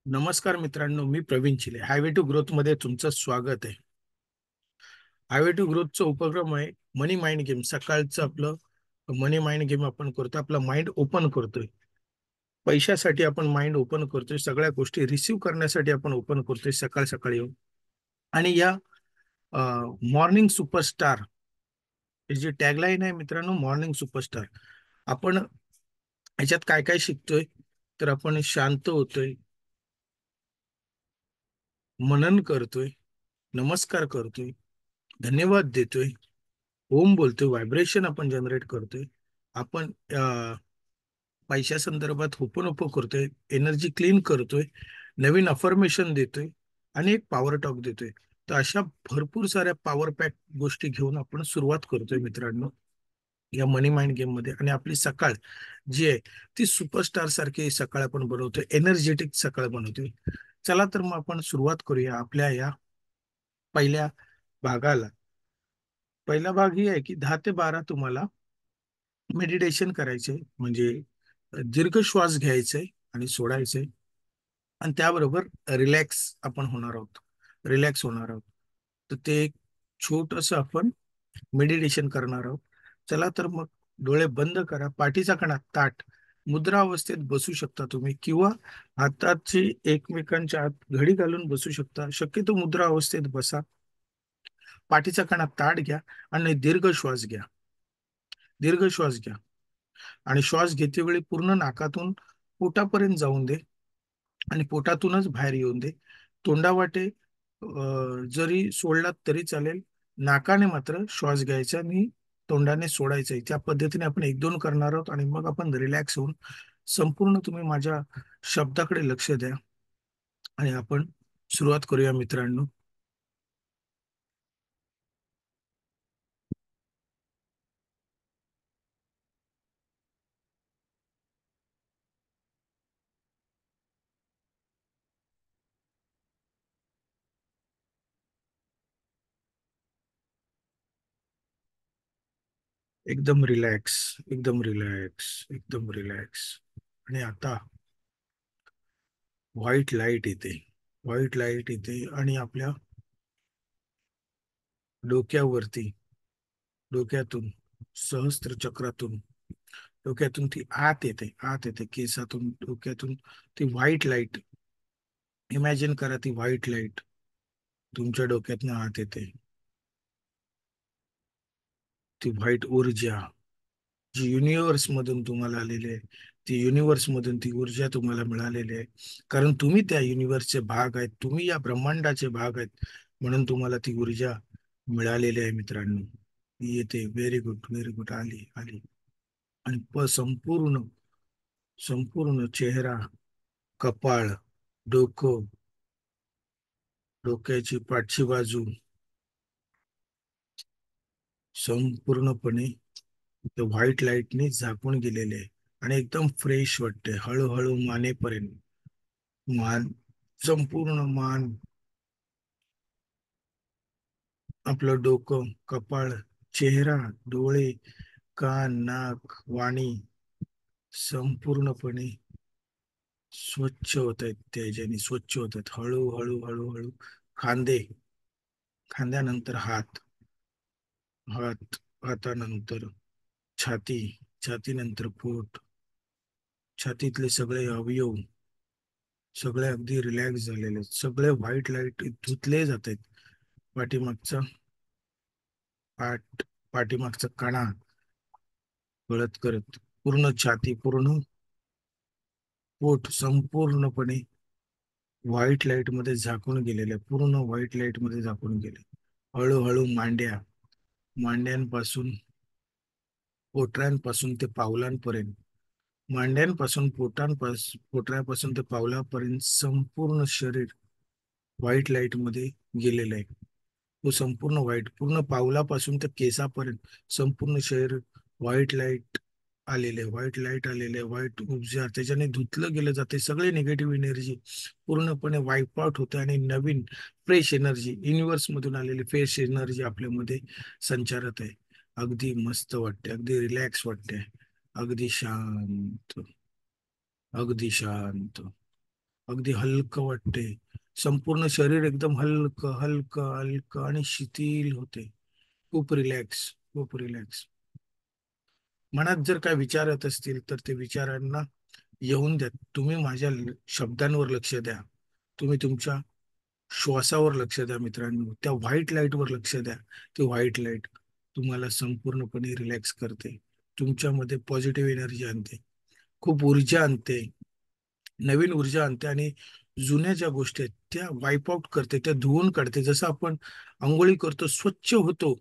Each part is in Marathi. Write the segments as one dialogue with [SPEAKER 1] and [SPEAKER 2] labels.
[SPEAKER 1] नमस्कार मित्रांनो, मी प्रवीण चिले. हायवे टू ग्रोथ मध्ये तुमचं स्वागत आहे. हायवे टू ग्रोथचा उपक्रम आहे मनी माइंड गेम. सकाळचं आपलं मनी माइंड गेम आपण करतो. आपला माइंड ओपन करतोय. पैशासाठी आपण माइंड ओपन करतोय. सगळ्या गोष्टी रिसीव्ह करण्यासाठी आपण ओपन करतोय सकाळ सकाळी येऊन. आणि या मॉर्निंग सुपरस्टार ही जी टॅगलाईन आहे मित्रांनो, मॉर्निंग सुपरस्टार, आपण ह्याच्यात काय काय शिकतोय? तर आपण शांत होतोय, मनन करतोय, नमस्कार करतोय, धन्यवाद देतोय, ओम बोलतोय, व्हायब्रेशन आपण जनरेट करतोय. आपण पैशा संदर्भात होपोनोपो करतोय, एनर्जी क्लीन करतोय, नवीन अफर्मेशन देतोय आणि एक पॉवर टॉक देतोय. तर अशा भरपूर साऱ्या पॉवर पॅक गोष्टी घेऊन आपण सुरुवात करतोय मित्रांनो या मनी माइंड गेम मध्ये. आणि आपली सकाळ जी आहे ती सुपरस्टार सारखी सकाळ आपण बनवतोय, एनर्जेटिक सकाळ बनवतोय. चला तर मग आपण सुरुवात करूया आपल्या या पहिल्या भागाला. पहिला भाग ही आहे की 10 ते 12 तुम्हाला मेडिटेशन करायचे, म्हणजे दीर्घ श्वास घ्यायचे आणि सोडायचे. आणि त्याबरोबर रिलॅक्स आपण होणार आहोत, रिलॅक्स होणार आहोत. तर ते एक छोटंसं आपण मेडिटेशन करणार आहोत. चला तर मग डोळे बंद करा, पाठीचा कणा ताठ मुद्रा अवस्थेत बसू शकता तुम्ही, किंवा हाताची एकमेकांच्या आत घडी घालून बसू शकता. शक्यतो मुद्रा अवस्थेत बसा, पाठीचा कणा ताठ घ्या आणि दीर्घ श्वास घ्या. दीर्घ श्वास घ्या आणि श्वास घेतेवेळी पूर्ण नाकातून पोटापर्यंत जाऊन दे आणि पोटातूनच बाहेर येऊन दे. तोंडावाटे जरी सोडलात तरी चालेल. नाकाने मात्र श्वास घ्यायचा आणि तोंडाने सोडायचा. त्या पद्धतीने आपण एक दोन करणार आहोत आणि मग आपण रिलॅक्स होऊन संपूर्ण तुम्ही माझ्या शब्दाकडे लक्ष द्या आणि आपण सुरुवात करूया मित्रांनो. एकदम रिलॅक्स, एकदम रिलॅक्स, एकदम रिलॅक्स. आणि आता व्हाईट लाईट येते, व्हाईट लाईट येते आणि आपल्या डोक्यावरती, डोक्यातून, सहस्त्र चक्रातून, डोक्यातून ती आत येते, आत येते केसातून, डोक्यातून ती व्हाईट लाईट. इमॅजिन करा, ती व्हाईट लाईट तुमच्या डोक्यातनं आत येते. ती व्हाईट ऊर्जा जी युनिव्हर्स मधून तुम्हाला आलेली आहे, ती युनिव्हर्स मधून ती ऊर्जा तुम्हाला मिळालेली आहे. कारण तुम्ही त्या युनिव्हर्सचे भाग आहेत, तुम्ही या ब्रह्मांडाचे भाग आहेत, म्हणून तुम्हाला ती ऊर्जा मिळालेली आहे मित्रांनो. ती येते. Very good, very good. आली, आली. आणि संपूर्ण, संपूर्ण चेहरा, कपाळ, डोकं, डोक्याची पाठची बाजू संपूर्णपणे ते व्हाईट लाईटने झाकून गेलेले आहे. आणि एकदम फ्रेश वाटते हळूहळू मानेपर्यंत. मान, संपूर्ण मान, आपलं डोकं, कपाळ, चेहरा, डोळे, कान, नाक, वाणी संपूर्णपणे स्वच्छ होत आहेत. त्याच्याने स्वच्छ होत आहेत हळूहळू, हळूहळू. खांदे, खांद्यानंतर हात, हात, हातानंतर छाती, छातीनंतर पोट, छातीतले सगळे अवयव सगळे अगदी रिलॅक्स झालेले आहेत. सगळे व्हाईट लाईट धुतले जात आहेत. पाठीमागचा पाठ, पाठीमागचा कणा गळत करत पूर्ण छाती, पूर्ण पोट संपूर्णपणे व्हाईट लाईट मध्ये झाकून गेलेले, पूर्ण व्हाईट लाईट मध्ये झाकून गेले. हळूहळू मांड्या, मांड्यांपासून, पोटऱ्यांपासून ते पावलांपर्यंत, मांड्यांपासून पोटऱ्यापासून ते पावलापर्यंत संपूर्ण शरीर व्हाईट लाईट मध्ये गेलेलं आहे. तो संपूर्ण व्हाईट, पूर्ण पावलापासून ते केसापर्यंत संपूर्ण शरीर व्हाईट लाईट आलेले, व्हाईट लाईट आलेले, व्हाईट ऊर्जा त्याच्याने धुतलं गेलं जाते. सगळे निगेटिव्ह एनर्जी पूर्णपणे वाईप आउट होते आणि नवीन फ्रेश एनर्जी, युनिव्हर्स मधून आलेली फ्रेश एनर्जी आपल्यामध्ये संचारत आहे. अगदी मस्त वाटते, अगदी रिलॅक्स वाटते, अगदी शांत, अगदी शांत. अगदी हलकं वाटते. संपूर्ण शरीर एकदम हलकं हलकं हलकं आणि शिथिल होते. खूप रिलॅक्स, खूप रिलॅक्स. मनात जर काय विचार येत असतील तर ते विचारांना येऊन द्या. तुम्ही माझ्या शब्दांवर लक्ष द्या. तुम्ही तुमच्या श्वासावर लक्ष द्या मित्रांनो. त्या व्हाईट लाईटवर लक्ष द्या. ते व्हाईट लाईट तुम्हाला संपूर्णपणे रिलॅक्स करते. तुमच्यामध्ये पॉझिटिव्ह एनर्जी आणते. खूप ऊर्जा आणते. नवीन ऊर्जा आणते आणि जुन्या ज्या गोष्टी आहेत त्या वाईप आउट करते, त्या धुवून काढते. जसं आपण आंघोळी करतो, स्वच्छ होतो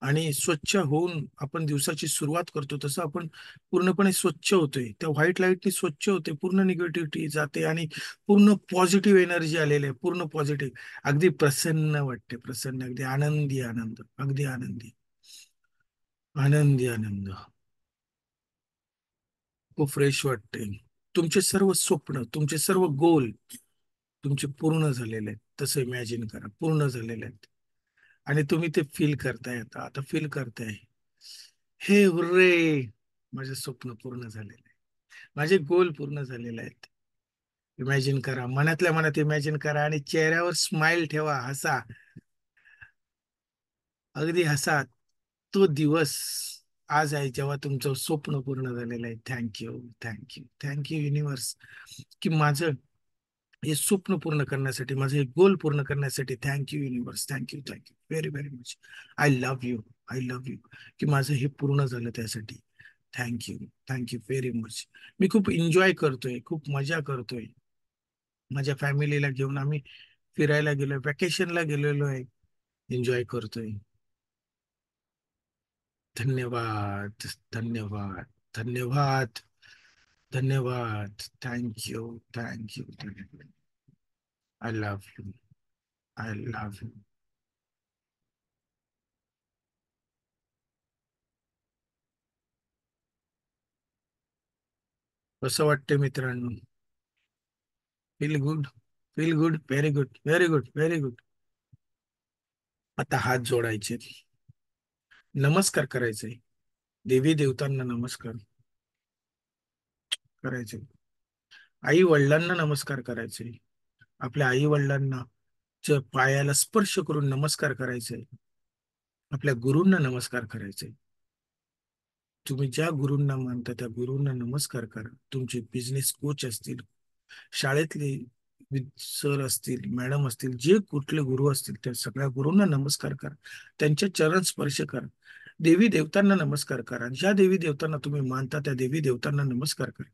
[SPEAKER 1] आणि स्वच्छ होऊन आपण दिवसाची सुरुवात करतो, तसं आपण पूर्णपणे स्वच्छ होतोय. त्या व्हाईट लाईटनी स्वच्छ होते, पूर्ण निगेटिव्हिटी जाते आणि पूर्ण पॉझिटिव्ह एनर्जी आलेली आहे, पूर्ण पॉझिटिव्ह. अगदी प्रसन्न वाटते, प्रसन्न, अगदी आनंदी आनंद, अगदी आनंदी, आनंदी आनंद. खूप फ्रेश वाटते. तुमचे सर्व स्वप्न, तुमचे सर्व गोल तुमचे पूर्ण झालेले आहेत. तसं इमॅजिन करा, पूर्ण झालेले आहेत. आणि तुम्ही ते फील करताय, आता आता फील करताय. हे हुर्रे, माझे स्वप्न पूर्ण झालेले आहे. माझे गोल पूर्ण झालेले आहेत. इमॅजिन करा, मनातल्या मनात इमॅजिन करा आणि चेहऱ्यावर स्माइल ठेवा, हसा, अगदी हसा. तो दिवस आज आहे जेव्हा तुमचं स्वप्न पूर्ण झालेलं आहे. थँक्यू, थँक्यू, थँक्यू युनिव्हर्स, की माझं हे स्वप्न पूर्ण करण्यासाठी, माझं हे गोल पूर्ण करण्यासाठी. Thank you universe, thank you, thank you very very much. I love you, I love you, की माझं हे पूर्ण झालं त्यासाठी. Thank you, thank you very much. मी खूप एन्जॉय करतोय, खूप मजा करतोय. माझ्या फॅमिलीला घेऊन आम्ही फिरायला गेलोय, व्हॅकेशनला गेलेलो आहे. एन्जॉय करतोय. धन्यवाद, धन्यवाद, धन्यवाद, धन्यवाद. Thank you, thank you, thank you. I love you, I love you. कसं वाटतं मित्रांनो? Feel good, feel good, very good, very good, very good. आता हात जोडायचे, नमस्कार करायचे. देवी देवतांना नमस्कार करायचे. आई वडिलांना नमस्कार करायचे. आपल्या आई वडिलांना पायाला स्पर्श करून नमस्कार करायचे. आपल्या गुरूंना नमस्कार करायचे. तुम्ही ज्या गुरूंना मानता त्या गुरूंना नमस्कार करा. तुमचे बिझनेस कोच असतील, शाळेतले सर असतील, मॅडम असतील, जे कुठले गुरु असतील त्या सगळ्या गुरूंना नमस्कार करा. त्यांच्या चरण स्पर्श करा. देवी देवतांना नमस्कार करा. ज्या देवी देवतांना तुम्ही मानता त्या देवी देवतांना नमस्कार करा.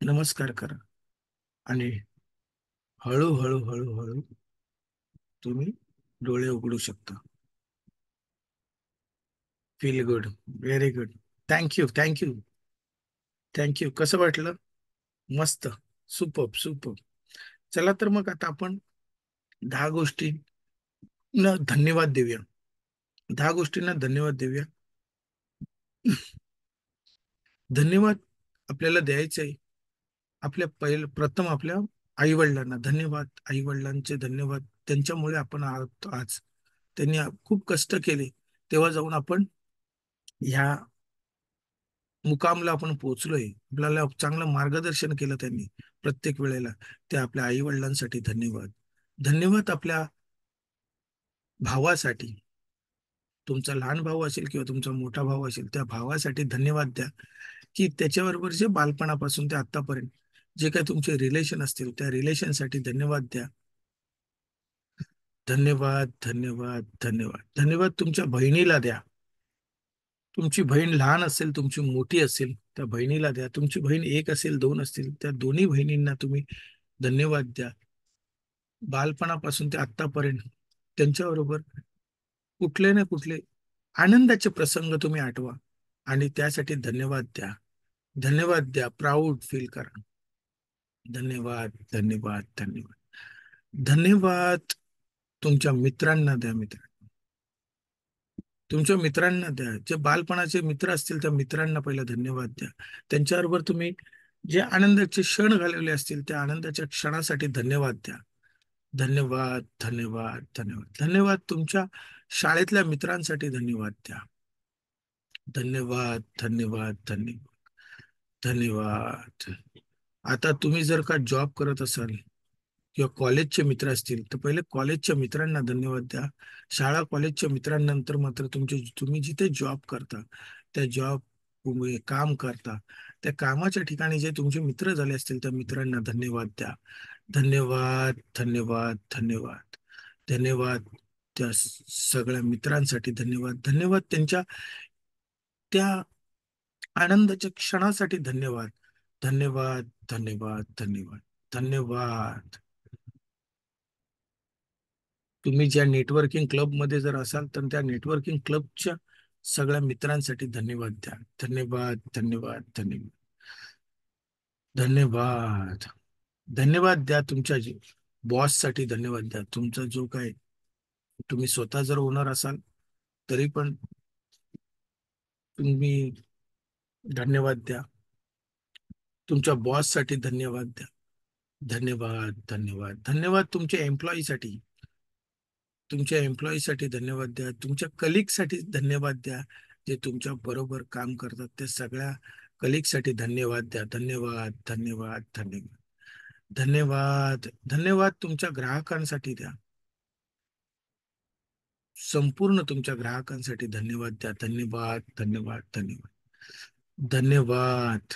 [SPEAKER 1] नमस्कार करा आणि हळूहळू हळूहळू तुम्ही डोळे उघडू शकता. Feel good, very good. Thank you, thank you, thank you. कसं वाटलं? मस्त, सुपर, सुपर. चला तर मग आता आपण 10 गोष्टींना धन्यवाद देऊया. 10 गोष्टींना धन्यवाद देऊया. धन्यवाद आपल्याला द्यायचे आहे. प्रथम आपल्या आई वडिलांना धन्यवाद. आई वडिलांचे धन्यवाद. त्यांच्यामुळे आपण आहोत आज. त्यांनी खूप कष्ट केले, तेव्हा जाऊन आपण ह्या मुकामला आपण पोहोचलोय. आपल्याला चांगलं मार्गदर्शन केलं त्यांनी प्रत्येक वेळेला. ते आपल्या आई वडिलांसाठी धन्यवाद. धन्यवाद आपल्या भावासाठी. तुमचा लहान भाऊ असेल किंवा तुमचा मोठा भाऊ असेल, त्या भावासाठी धन्यवाद द्या, की त्याच्याबरोबर जे बालपणापासून ते आतापर्यंत जे काही तुमचे रिलेशन असतील त्या रिलेशनसाठी धन्यवाद द्या. धन्यवाद, धन्यवाद, धन्यवाद. धन्यवाद तुमच्या बहिणीला द्या. तुमची बहीण लहान असेल, तुमची मोठी असेल, त्या बहिणीला द्या. तुमची बहीण एक असेल, दोन असतील, त्या दोन्ही बहिणींना तुम्ही धन्यवाद द्या. बालपणापासून ते आतापर्यंत त्यांच्याबरोबर कुठले ना कुठले आनंदाचे प्रसंग तुम्ही आठवा आणि त्यासाठी धन्यवाद द्या. धन्यवाद द्या, प्राऊड फील करा. धन्यवाद, धन्यवाद, धन्यवाद. धन्यवाद तुमच्या मित्रांना द्या. तुमच्या मित्रांना द्या. जे बालपणाचे मित्र असतील त्या मित्रांना पहिला धन्यवाद द्या. त्यांच्याबरोबर तुम्ही जे आनंदाचे क्षण घालवले असतील त्या आनंदाच्या क्षणासाठी धन्यवाद द्या. धन्यवाद, धन्यवाद, धन्यवाद. धन्यवाद तुमच्या शाळेतल्या मित्रांसाठी धन्यवाद द्या. धन्यवाद, धन्यवाद, धन्यवाद, धन्यवाद. आता तुम्ही जर का जॉब करत असाल किंवा कॉलेजचे मित्र असतील तर पहिले कॉलेजच्या मित्रांना धन्यवाद द्या. शाळा कॉलेजच्या मित्रांनंतर मात्र तुम्ही जिथे जॉब करता, त्या जॉब तुम्ही काम करता, त्या कामाच्या ठिकाणी जे तुमचे मित्र झाले असतील त्या मित्रांना धन्यवाद द्या. धन्यवाद, धन्यवाद, धन्यवाद, धन्यवाद. त्या सगळ्या मित्रांसाठी धन्यवाद. धन्यवाद त्यांच्या त्या आनंदाच्या क्षणासाठी धन्यवाद. धन्यवाद, धन्यवाद, धन्यवाद, धन्यवाद. तुम्ही ज्या नेटवर्किंग क्लबमध्ये जर असाल तर त्या नेटवर्किंग क्लबच्या सगळ्या मित्रांसाठी धन्यवाद द्या. धन्यवाद, धन्यवाद, धन्यवाद, धन्यवाद. धन्यवाद द्या तुमच्या बॉससाठी. धन्यवाद द्या तुमचा जो काय, तुम्ही स्वतः जर ओनर असाल तरी पण तुम्ही धन्यवाद द्या. तुमच्या बॉससाठी धन्यवाद द्या. धन्यवाद, धन्यवाद, धन्यवाद. तुमच्या एम्प्लॉईसाठी धन्यवाद द्या. तुमच्या कलिगसाठी धन्यवाद द्या. जे तुमच्या बरोबर काम करतात त्या सगळ्या कलिगसाठी धन्यवाद द्या. धन्यवाद, धन्यवाद, धन्यवाद, धन्यवाद, धन्यवाद. तुमच्या ग्राहकांसाठी द्या. संपूर्ण तुमच्या ग्राहकांसाठी धन्यवाद द्या. धन्यवाद, धन्यवाद, धन्यवाद, धन्यवाद,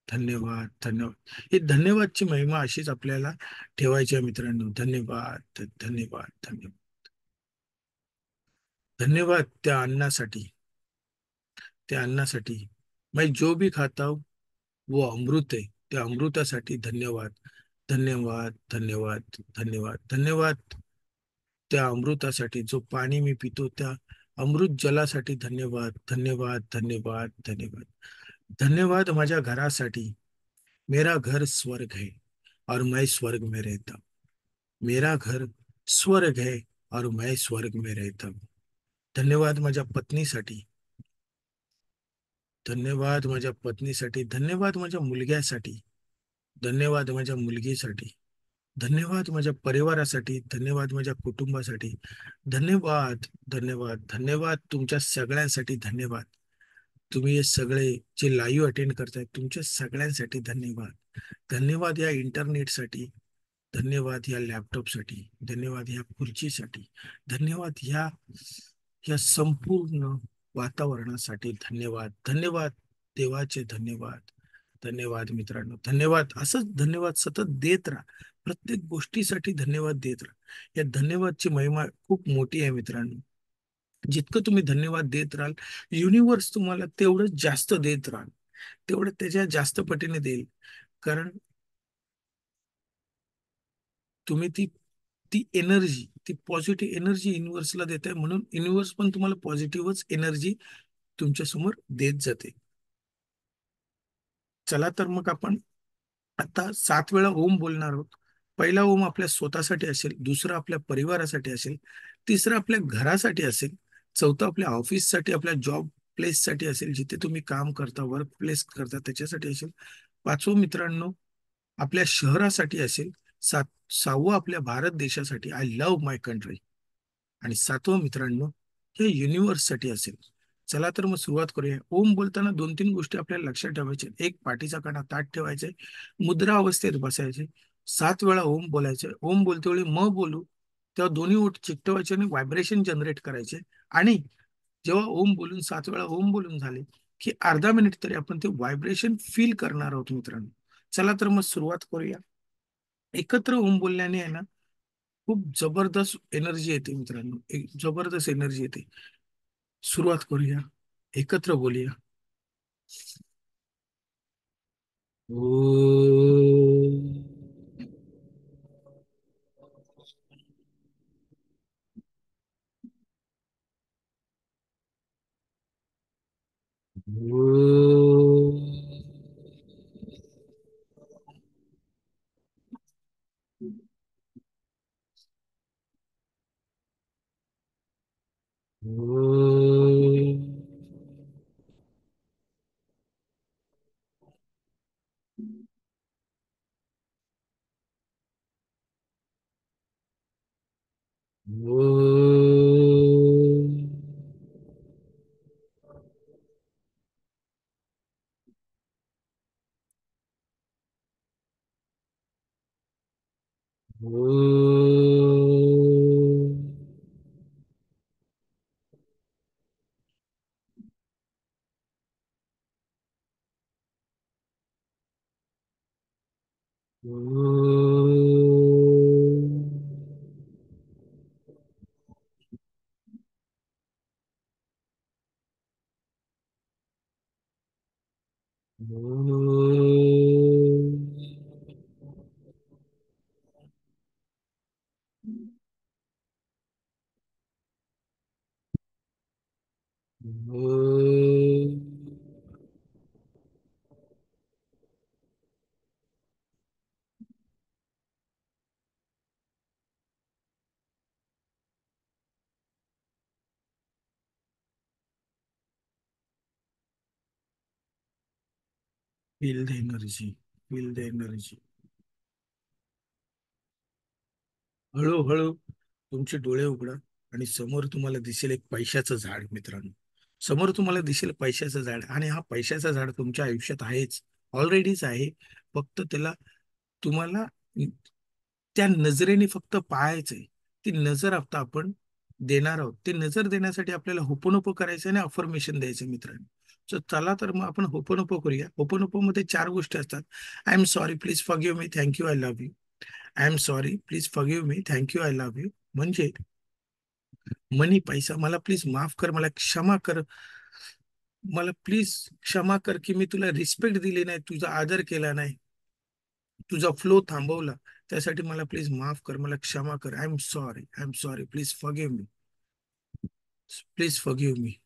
[SPEAKER 1] धन्यवाद, धन्यवाद. ही धन्यवादची महिमा अशीच आपल्याला ठेवायची आहे मित्रांनो. धन्यवाद, धन्यवाद, धन्यवाद, धन्यवाद. त्या अन्नासाठी मैं जो भी खाता हूँ वो अमृत है. त्या अमृतासाठी धन्यवाद. धन्यवाद, धन्यवाद, धन्यवाद, धन्यवाद. त्या अमृतासाठी जो पाणी मी पितो त्या अमृत जलासाठी धन्यवाद. धन्यवाद, धन्यवाद, धन्यवाद, धन्यवाद. माझ्या घरासाठी. मेरा घर स्वर्ग है और मैं स्वर्ग में रहता हूँ. मेरा घर स्वर्ग है और मैं स्वर्ग में रहता हूँ. धन्यवाद माझ्या पत्नीसाठी. धन्यवाद माझ्या पत्नीसाठी. धन्यवाद माझ्या मुलग्यासाठी. धन्यवाद माझ्या मुलगीसाठी. धन्यवाद माझ्या परिवारासाठी. धन्यवाद माझ्या कुटुंबासाठी. धन्यवाद, धन्यवाद, धन्यवाद. तुमच्या सगळ्यांसाठी धन्यवाद. तुम्ही हे सगळे जे लाईव्ह अटेंड करताय तुमच्या सगळ्यांसाठी धन्यवाद. धन्यवाद या इंटरनेटसाठी. धन्यवाद या लॅपटॉपसाठी. धन्यवाद या खुर्चीसाठी. धन्यवाद या संपूर्ण वातावरणासाठी. धन्यवाद, धन्यवाद. देवाचे धन्यवाद. धन्यवाद मित्रांनो. धन्यवाद. असंच धन्यवाद सतत देत राहा. प्रत्येक गोष्टीसाठी धन्यवाद देत राहा. या धन्यवादची महिमा खूप मोठी आहे मित्रांनो. जितकं तुम्ही धन्यवाद देत राहाल युनिवर्स तुम्हाला तेवढं जास्त देत राहाल, तेवढं त्याच्या जास्त पटीने देईल. कारण तुम्ही ती एनर्जी, ती पॉझिटिव्ह एनर्जी युनिव्हर्सला देताय म्हणून युनिव्हर्स पण तुम्हाला पॉझिटिव्हच एनर्जी तुमच्या समोर देत जाते. चला तर मग आपण आता 7 वेळा ओम बोलणार आहोत. पहिला ओम आपल्या स्वतःसाठी असेल, दुसरा आपल्या परिवारासाठी असेल, तिसरा आपल्या घरासाठी असेल, चौथा आपल्या ऑफिससाठी, आपल्या जॉब प्लेससाठी असेल, जिथे तुम्ही काम करता, वर्क प्लेस करता त्याच्यासाठी असेल, पाचवं मित्रांनो आपल्या शहरासाठी असेल, सात 6वं आपल्या भारत देशासाठी, आय लव्ह माय कंट्री, आणि 7वं मित्रांनो हे युनिव्हर्ससाठी असेल. चला तर मग सुरुवात करूया. ओम बोलताना 2-3 गोष्टी आपल्याला लक्षात ठेवायच्या. एक, पाठीचा कणा ताठ ठेवायचे, मुद्रा अवस्थेत बसायचे, 7 वेळा ओम बोलायचे. ओम बोलते वेळी म बोलू तेव्हा दोन्ही ओठ चिकटवायचे आणि व्हायब्रेशन जनरेट करायचे. आणि जेव्हा ओम बोलून 7 वेळा ओम बोलून झाले की अर्धा मिनिट तरी आपण ते व्हायब्रेशन फील करणार आहोत मित्रांनो. चला तर मग सुरुवात करूया. एकत्र ओम बोलल्याने आहे ना खूप जबरदस्त एनर्जी येते मित्रांनो. एक जबरदस्त एनर्जी येते. सुरुवात करूया. एकत्र बोलूया. Om. Om. Om. Om. Feel the energy, feel the energy. हळूहळू तुमचे डोळे उघडा आणि समोर तुम्हाला दिसेल एक पैशाचं झाड मित्रांनो. समोर तुम्हाला दिसेल पैशाचं झाड, आणि हा पैशाचं झाड तुमच्या आयुष्यात आहेच, ऑलरेडीच आहे. फक्त त्याला तुम्हाला त्या नजरेने फक्त पाहायचंय. ती नजर आता आपण देणार आहोत. ते नजर देण्यासाठी आपल्याला होपोनोपो करायचं आणि अफर्मेशन द्यायचं मित्रांनो. So चला तर मग आपण होपोनोपो करूया. होपोनोपो मध्ये 4 गोष्टी असतात. I am sorry, please forgive me, thank you, I love you. I am sorry, please forgive me, thank you, I love you. म्हणजे मनी, पैसा, मला प्लीज माफ कर, मला क्षमा कर, मला प्लीज क्षमा कर की मी तुला रिस्पेक्ट दिली नाही, तुझा आदर केला नाही, तुझा फ्लो थांबवला. त्यासाठी मला प्लीज माफ कर, मला क्षमा कर. I am sorry, I am sorry, please forgive me, please forgive me.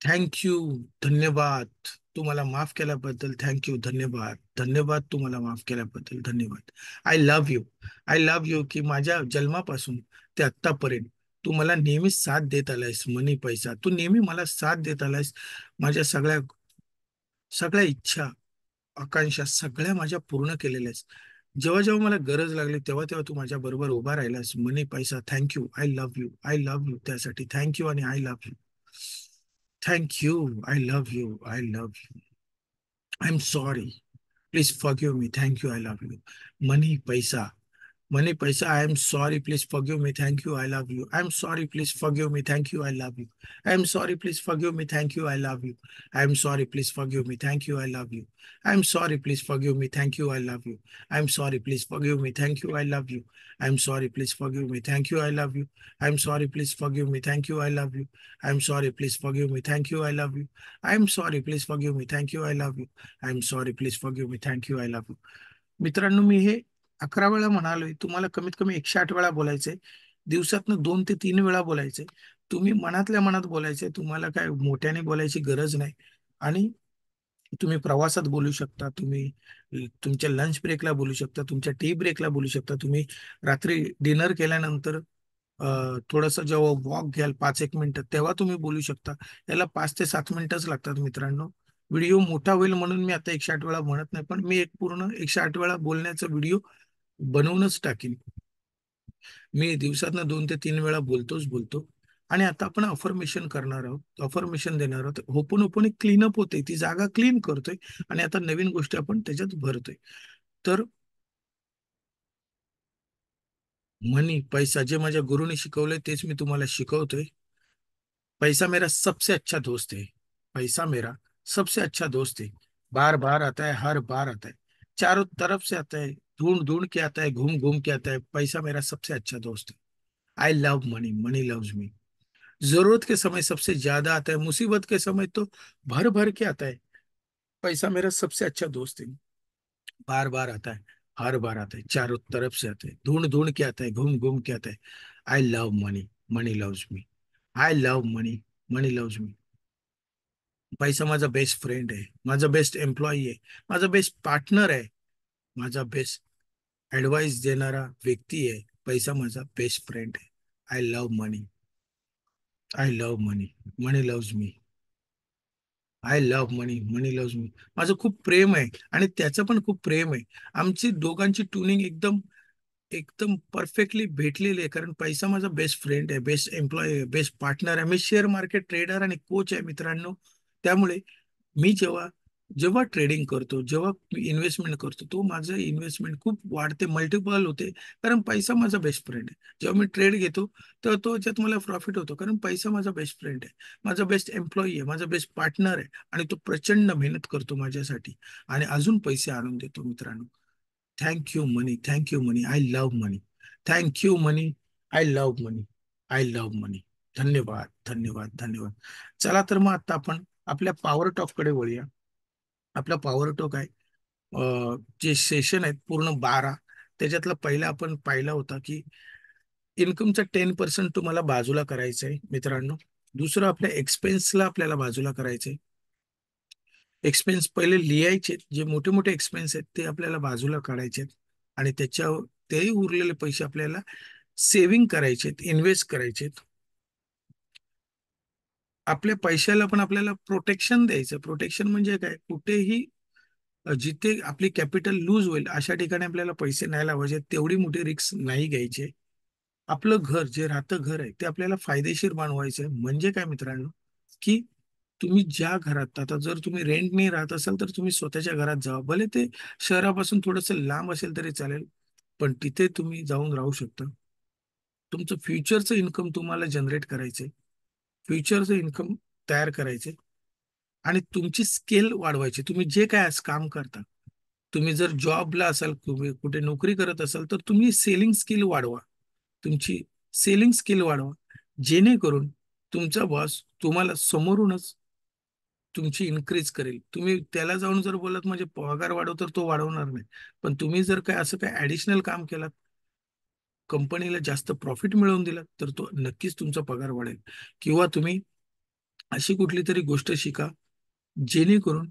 [SPEAKER 1] Thank you, धन्यवाद. तुम्हाला माफ केल्याबद्दल थँक यू, धन्यवाद. धन्यवाद, तुम्हाला माफ केल्याबद्दल धन्यवाद. I love you. I love you की माझ्या जन्मापासून ते आत्तापर्यंत तू मला नेहमी साथ देत आलायस. मनी, पैसा, तू नेहमी मला साथ देत आलायस. माझ्या सगळ्या सगळ्या इच्छा, आकांक्षा सगळ्या माझ्या पूर्ण केलेल्या आहेस. जेव्हा जेव्हा मला गरज लागली तेव्हा तेव्हा तू माझ्या बरोबर उभा राहिलास. मनी, पैसा, thank you, I love you, I love you. त्यासाठी थँक्यू आणि I love you. Thank you, I love you, I love you. I am sorry, please forgive me, thank you, I love you. Money, पैसा, Money, paisa, I am sorry, please forgive me, thank you, I love you. I am sorry, please forgive me, thank you, I love you. I am sorry, please forgive me, thank you, I love you. I am sorry, please forgive me, thank you, I love you. I am sorry, please forgive me, thank you, I love you. I am sorry, please forgive me, thank you, I love you. I am sorry, please forgive me, thank you, I love you. I am sorry, please forgive me, thank you, I love you. I am sorry, please forgive me, thank you, I love you. I am sorry, please forgive me, thank you, I love you. I am sorry, please forgive me, thank you, I love you. मित्रांनो, मी हे 11 वेळा म्हणालोय. तुम्हाला कमीत कमी 108 वेळा बोलायचंय. दिवसातनं 2 ते 3 वेळा बोलायचंय. तुम्ही मनातल्या मनात बोलायचंय. तुम्हाला काय मोठ्याने बोलायची गरज नाही. आणि तुम्ही प्रवासात बोलू शकता, तुम्ही तुमच्या लंच ब्रेकला बोलू शकता, तुमच्या टी ब्रेकला बोलू शकता, तुम्ही रात्री डिनर केल्यानंतर थोडंसं जेव्हा वॉक घ्याल 5-1 मिनिटं तेव्हा तुम्ही बोलू शकता. याला 5 ते 7 मिनिटच लागतात मित्रांनो. व्हिडिओ मोठा होईल म्हणून मी आता 108 वेळा म्हणत नाही, पण मी एक पूर्ण 108 वेळा बोलण्याचा व्हिडिओ बनवूनच टाकीन. मी दिवसातनं 2 ते 3 वेळा बोलतोच बोलतो. आणि आता आपण अफर्मेशन करणार आहोत, अफर्मेशन देणार आहोत. होपून क्लीनअप होते, ती जागा क्लीन करतोय आणि आता नवीन गोष्टी आपण त्याच्यात भरतोय. तर मनी, पैसा, जे माझ्या गुरुने शिकवलंय तेच मी तुम्हाला शिकवतोय. पैसा मेरा सबसे अच्छा दोस्त है. पैसा मेरा सबसे अच्छा दोस्त है. बार बार आता है, हर बार आता है, चारों तरफ से आता है, ढूंढ ढूंढ के आता है, घूम घूम के आता है. पैसा मेरा सबसे अच्छा दोस्त है. I love money, money loves me. जरूरत के समय सबसे ज्यादा आता है, मुसीबत के समय तो भर भर के आता है. पैसा मेरा सबसे अच्छा दोस्त है. बार बार आता है, हर बार आता है, चारों तरफ से आता है, ढूंढ ढूंढ के आता है, घूम घूम के आता है. I love money, money loves me. I love money, money loves me. पैसा माझा बेस्ट फ्रेंड आहे, माझा बेस्ट एम्प्लॉई आहे, माझा बेस्ट पार्टनर आहे, माझा बेस्ट ऍडवाइस देणारा व्यक्ती आहे. पैसा माझा बेस्ट फ्रेंड आहे. I love money, I love money, money loves me. I love money, money loves me. माझं खूप प्रेम आहे आणि त्याचं पण खूप प्रेम आहे. आमची दोघांची ट्युनिंग एकदम एकदम परफेक्टली भेटलेली आहे. कारण पैसा माझा बेस्ट फ्रेंड आहे, बेस्ट एम्प्लॉय आहे, बेस्ट पार्टनर आहे. मी शेअर मार्केट ट्रेडर आणि कोच आहे मित्रांनो. त्यामुळे मी जेव्हा जेव्हा ट्रेडिंग करतो, जेव्हा इन्व्हेस्टमेंट करतो, तो माझं इन्व्हेस्टमेंट खूप वाढते, मल्टिपल होते. कारण पैसा माझा बेस्ट फ्रेंड आहे. जेव्हा मी ट्रेड घेतो तर तो त्यात मला प्रॉफिट होतो, कारण पैसा माझा बेस्ट फ्रेंड आहे, माझा बेस्ट एम्प्लॉई आहे, माझा बेस्ट पार्टनर आहे. आणि तो प्रचंड मेहनत करतो माझ्यासाठी आणि अजून पैसे आणून देतो मित्रांनो. Thank you money, thank you money, I love money. Thank you money, I love money, I love money. धन्यवाद, धन्यवाद, धन्यवाद. चला तर मग आता आपण आपल्या पॉवर टॉप कडे वळूया. आपला पॉवर टॉक आहे, जे सेशन आहेत पूर्ण 12. त्याच्यातला पहिला आपण पाहिला होता की इन्कमचा 10% तुम्हाला बाजूला करायचं आहे मित्रांनो. दुसरं, आपल्या एक्सपेन्सला आपल्याला बाजूला करायचंय. एक्सपेन्स पहिले लिहायचे, जे मोठे मोठे एक्सपेन्स आहेत ते आपल्याला बाजूला काढायचे आहेत. आणि तेही उरलेले पैसे आपल्याला सेव्हिंग करायचे, इन्व्हेस्ट करायचे. आपल्या पैशाला पण आपल्याला प्रोटेक्शन द्यायचं. प्रोटेक्शन म्हणजे काय, कुठेही जिथे आपली कॅपिटल लूज होईल अशा ठिकाणी आपल्याला पैसे नाही लावायचे, तेवढी मोठी रिस्क नाही घ्यायचे. आपलं घर, जे राहतं घर आहे, ते आपल्याला फायदेशीर बनवायचं आहे. म्हणजे काय मित्रांनो, की तुम्ही ज्या घरात, आता जर तुम्ही रेंटने राहत असाल तर तुम्ही स्वतःच्या घरात जावा, भले ते शहरापासून थोडंसं लांब असेल तरी चालेल, पण तिथे तुम्ही जाऊन राहू शकता. तुमचं फ्युचरचं इन्कम तुम्हाला जनरेट करायचंय, फ्युचरचं इन्कम तयार करायचे. आणि तुमची स्किल वाढवायची. तुम्ही जे काय आज काम करता, तुम्ही जर जॉबला असाल, तुम्ही कुठे नोकरी करत असाल, तर तुम्ही सेलिंग स्किल वाढवा. तुमची सेलिंग स्किल वाढवा, जेणेकरून तुमचा बॉस तुम्हाला समोरूनच तुमची इन्क्रीज करेल. तुम्ही त्याला जाऊन जर बोलत म्हणजे पगार वाढव, तर तो वाढवणार नाही. पण तुम्ही जर काय असं काय ऍडिशनल काम केलं, कंपनीला जास्त प्रॉफिट मिळवून दिला, तर तो नक्कीच तुमचा पगार वाढेल. किंवा तुम्ही अशी कुठली तरी गोष्ट शिका, जेणेकरून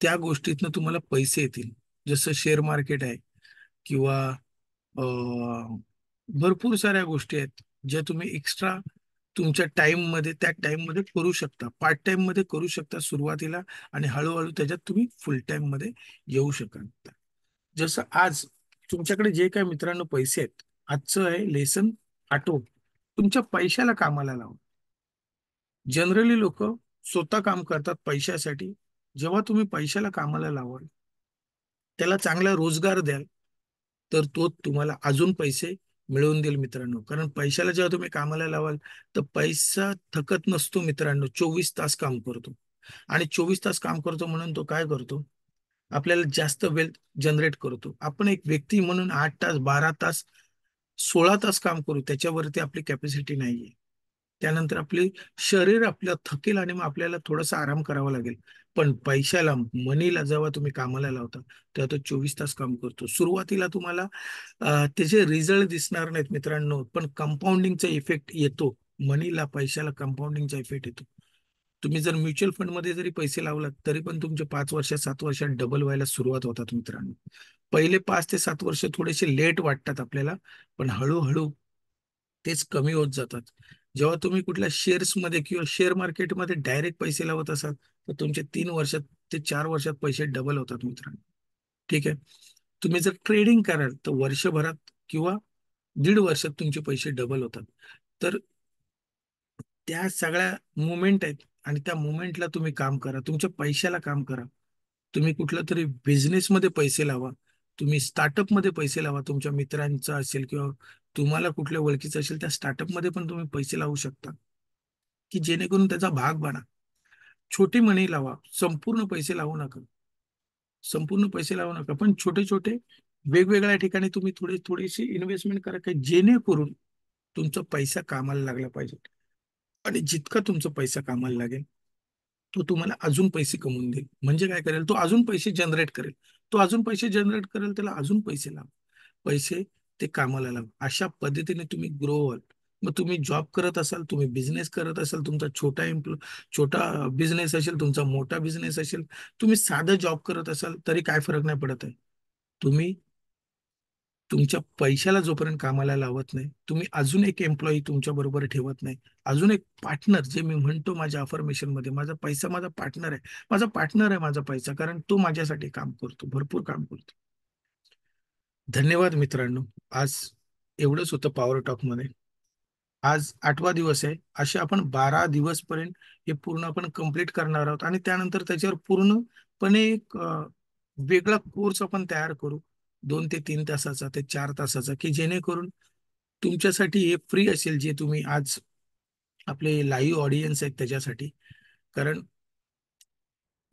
[SPEAKER 1] त्या गोष्टीतनं तुम्हाला पैसे येतील. जसं शेअर मार्केट आहे, किंवा भरपूर साऱ्या गोष्टी आहेत ज्या तुम्ही एक्स्ट्रा तुमच्या टाइममध्ये, त्या टाइममध्ये करू शकता, पार्ट टाइम मध्ये करू शकता सुरुवातीला. आणि हळूहळू त्याच्यात तुम्ही फुल टाइम मध्ये येऊ शकाल. जसं आज तुमच्याकडे जे काय मित्रांनो पैसे आहेत, आजचं आहे लेसन आठव, तुमच्या पैशाला कामाला लावा. जनरली लोक स्वतः काम करतात पैशासाठी. जेव्हा तुम्ही पैशाला कामाला लावाल, त्याला चांगला रोजगार द्याल, तर तो तुम्हाला अजून पैसे मिळवून देईल मित्रांनो. कारण पैशाला जेव्हा तुम्ही कामाला लावाल, तर पैसा थकत नसतो मित्रांनो, 24 तास काम करतो. आणि 24 तास काम करतो म्हणून तो काय करतो, आपल्याला जास्त वेल्थ जनरेट करतो. आपण एक व्यक्ती म्हणून 8 तास, 12 तास, 16 तास काम करू, त्याच्यावरती आपली कॅपॅसिटी नाहीये. त्यानंतर आपली शरीर आपलं थकेल आणि मग आपल्याला थोडासा आराम करावा लागेल. पण पैशाला, मनीला जेव्हा तुम्ही कामाला लावता, तेव्हा तो 24 तास काम करतो. सुरुवातीला तुम्हाला त्याचे रिझल्ट दिसणार नाहीत मित्रांनो, पण कंपाऊंडिंगचा इफेक्ट येतो. मनीला, पैशाला कंपाऊंडिंगचा इफेक्ट येतो. तुम्ही जर म्युच्युअल फंड मध्ये जरी पैसे लावलात, तरी पण तुमचे 5 वर्षात, 7 वर्षात डबल व्हायला सुरुवात होतात मित्रांनो. पहिले 5 ते 7 वर्ष थोडेसे लेट वाटतात आपल्याला, पण हळूहळू तेच कमी होत जातात. जेव्हा तुम्ही कुठल्या शेअर्समध्ये किंवा शेअर मार्केटमध्ये डायरेक्ट पैसे लावत असाल, तर तुमचे 3 वर्षात ते 4 वर्षात पैसे डबल होतात मित्रांनो. ठीक आहे. तुम्ही जर ट्रेडिंग कराल, तर वर्षभरात किंवा 1.5 वर्षात तुमचे पैसे डबल होतात. तर त्या सगळ्या मुवमेंट आहेत, आणि त्या मुवमेंटला तुम्ही काम करा, तुमच्या पैशाला काम करा. तुम्ही कुठल्या तरी बिझनेसमध्ये पैसे लावा, तुम्ही स्टार्टअपमध्ये पैसे लावा. तुमच्या मित्रांचा असेल किंवा तुम्हाला कुठल्या ओळखीचं असेल, त्या स्टार्टअपमध्ये पण तुम्ही पैसे लावू शकता, की जेणेकरून त्याचा भाग बना. छोटी मनी लावा, संपूर्ण पैसे लावू नका. संपूर्ण पैसे लावू नका, पण छोटे छोटे वेगवेगळ्या ठिकाणी तुम्ही थोडीशी इन्व्हेस्टमेंट करा, की जेणेकरून तुमचा पैसा कामाला लागला पाहिजे. आणि जितका तुमचा पैसा कामाला लागेल, तो तुम्हाला अजून पैसे कमवून देईल. म्हणजे काय करेल, तो अजून पैसे जनरेट करेल. तो अजून पैसे जनरेट करेल, त्याला अजून पैसे लावा. पैसे ते कामाला लावा. अशा पद्धतीने तुम्ही ग्रो व्हाल. मग तुम्ही जॉब करत असाल, तुम्ही बिझनेस करत असाल, तुमचा छोटा बिझनेस असेल, तुमचा मोठा बिझनेस असेल, तुम्ही साधं जॉब करत असाल, तरी काय फरक नाही पडत आहे. तुम्ही तुमच्या पैशाला जोपर्यंत कामाला लावत नाही, तुम्ही अजून एक एम्प्लॉई तुमच्या बरोबर ठेवत नाही, अजून एक पार्टनर, जे मी म्हणतो माझ्या अफर्मेशन मध्ये, माझा पैसा माझा पार्टनर आहे, माझा पार्टनर आहे माझा पैसा, कारण तो माझ्यासाठी काम करतो, भरपूर काम करतो. धन्यवाद मित्रांनो. आज एवढंच होतं पॉवर टॉक मध्ये. आज 8वा दिवस आहे. असे आपण 12 दिवस पर्यंत हे पूर्ण आपण कंप्लीट करणार आहोत, आणि त्यानंतर त्याच्यावर पूर्ण पण एक वेगळा कोर्स आपण तयार करू, 2 ते 3 तासाचा ते 4 तासाचा, की जेणेकरून तुमच्यासाठी हे फ्री असेल, जे तुम्ही आज आपले लाईव्ह ऑडियन्स आहेत त्याच्यासाठी. कारण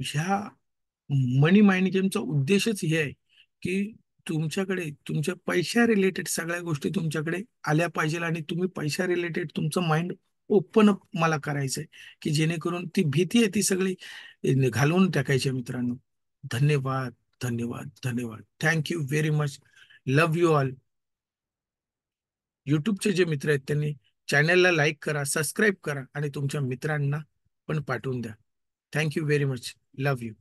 [SPEAKER 1] ह्या मनी माइंड गेमचा उद्देशच हे आहे की तुमच्याकडे तुमच्या पैशा रिलेटेड सगळ्या गोष्टी तुमच्याकडे आल्या पाहिजे, आणि तुम्ही पैशा रिलेटेड तुमचं माइंड ओपन अप मला करायचंय, की जेणेकरून ती भीती आहे ती सगळी घालवून टाकायची मित्रांनो. धन्यवाद, धन्यवाद, धन्यवाद. Thank you very much. Love you all. युट्यूबचे जे मित्र आहेत त्यांनी चॅनलला लाईक करा, सबस्क्राईब करा आणि तुमच्या मित्रांना पण पाठवून द्या. Thank you very much. Love you.